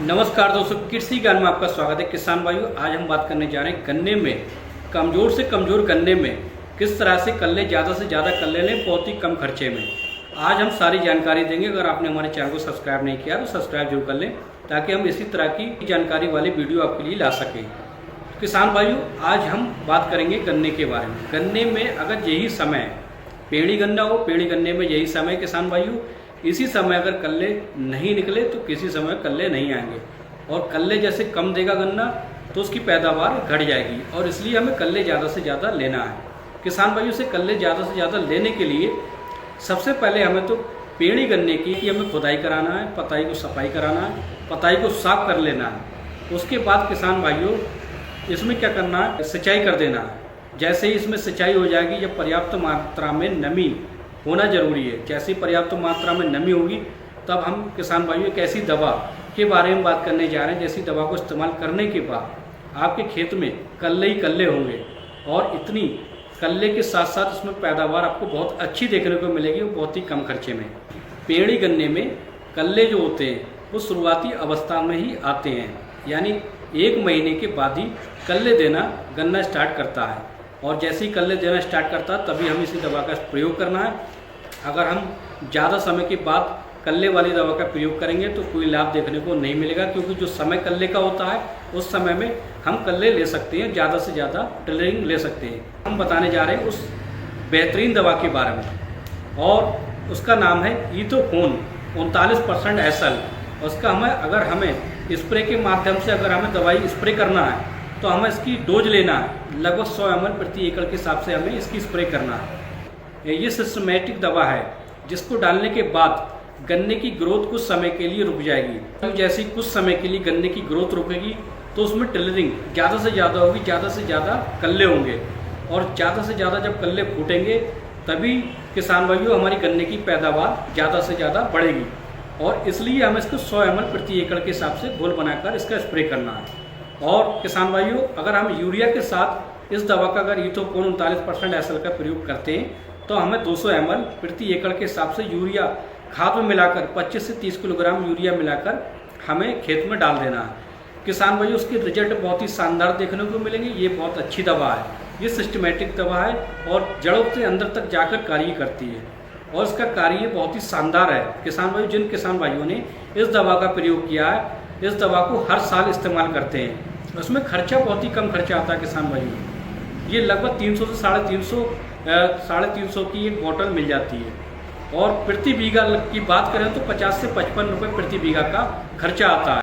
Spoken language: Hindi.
नमस्कार दोस्तों, कृषि ज्ञान में आपका स्वागत है। किसान भाइयों, आज हम बात करने जा रहे हैं गन्ने में कमज़ोर से कमज़ोर गन्ने में किस तरह से कल्ले ज़्यादा से ज़्यादा कल्ले लें बहुत ही कम खर्चे में। आज हम सारी जानकारी देंगे। अगर आपने हमारे चैनल को सब्सक्राइब नहीं किया तो सब्सक्राइब जरूर कर लें ताकि हम इसी तरह की जानकारी वाली वीडियो आपके लिए ला सकें। किसान भाइयों, आज हम बात करेंगे गन्ने के बारे में। गन्ने में अगर यही समय पेड़ी गन्ना हो, पेड़ी गन्ने में यही समय किसान भाइयों, इसी समय अगर कल्ले नहीं निकले तो किसी समय कल्ले नहीं आएंगे। और कल्ले जैसे कम देगा गन्ना तो उसकी पैदावार घट जाएगी, और इसलिए हमें कल्ले ज़्यादा से ज़्यादा लेना है। किसान भाइयों से कल्ले ज़्यादा से ज़्यादा लेने के लिए सबसे पहले हमें तो पेड़ी गन्ने की हमें खुदाई कराना है, पताई को सफाई कराना है, पताई को साफ कर लेना है। उसके बाद किसान भाइयों इसमें क्या करना है, सिंचाई कर देना है। जैसे ही इसमें सिंचाई हो जाएगी, जब पर्याप्त मात्रा में नमी होना जरूरी है, जैसी पर्याप्त मात्रा में नमी होगी तब हम किसान भाइयों एक ऐसी दवा के बारे में बात करने जा रहे हैं जैसी दवा को इस्तेमाल करने के बाद आपके खेत में कल्ले ही कल्ले होंगे, और इतनी कल्ले के साथ साथ इसमें पैदावार आपको बहुत अच्छी देखने को मिलेगी, वो बहुत ही कम खर्चे में। पेड़ी गन्ने में कल्ले जो होते हैं वो शुरुआती अवस्था में ही आते हैं, यानी 1 महीने के बाद ही कल्ले देना गन्ना स्टार्ट करता है। और जैसे ही कल्ले देना स्टार्ट करता है तभी हम इसी दवा का प्रयोग करना है। अगर हम ज़्यादा समय के बाद कल्ले वाली दवा का प्रयोग करेंगे तो कोई लाभ देखने को नहीं मिलेगा, क्योंकि जो समय कल्ले का होता है उस समय में हम कल्ले ले सकते हैं, ज़्यादा से ज़्यादा टिलरिंग ले सकते हैं। हम बताने जा रहे हैं उस बेहतरीन दवा के बारे में, और उसका नाम है इथोफोन 39% SL। उसका हमें स्प्रे के माध्यम से अगर हमें दवाई स्प्रे करना है तो हमें इसकी डोज लेना है। लगभग 100 ml प्रति एकड़ के हिसाब से हमें इसकी स्प्रे करना है। ये सिस्टमेटिक दवा है जिसको डालने के बाद गन्ने की ग्रोथ कुछ समय के लिए रुक जाएगी। तो जैसे कुछ समय के लिए गन्ने की ग्रोथ रुकेगी तो उसमें टिलरिंग ज़्यादा से ज़्यादा होगी, ज़्यादा से ज़्यादा कल्ले होंगे, और ज़्यादा से ज़्यादा जब कल्ले फूटेंगे तभी किसान भाइयों हमारी गन्ने की पैदावार ज़्यादा से ज़्यादा बढ़ेगी। और इसलिए हमें इसको 100 ml प्रति एकड़ के हिसाब से घोल बनाकर इसका स्प्रे करना है। और किसान भाइयों, अगर हम यूरिया के साथ इस दवा का अगर इथोफोन 39% SL का प्रयोग करते हैं तो हमें 200 ml प्रति एकड़ के हिसाब से यूरिया खाद में मिलाकर 25 से 30 किलोग्राम यूरिया मिलाकर हमें खेत में डाल देना है। किसान भाइयों, उसके रिजल्ट बहुत ही शानदार देखने को मिलेंगे। ये बहुत अच्छी दवा है, ये सिस्टमेटिक दवा है और जड़ों से अंदर तक जाकर कार्य करती है, और इसका कार्य बहुत ही शानदार है। किसान भाइयों, जिन किसान भाइयों ने इस दवा का प्रयोग किया है, इस दवा को हर साल इस्तेमाल करते हैं, उसमें खर्चा बहुत ही कम खर्चा आता है। किसान भाइयों, ये लगभग 300 से 350 की एक बोतल मिल जाती है, और प्रति बीघा की बात करें तो 50 से 55 रुपये प्रति बीघा का खर्चा आता है।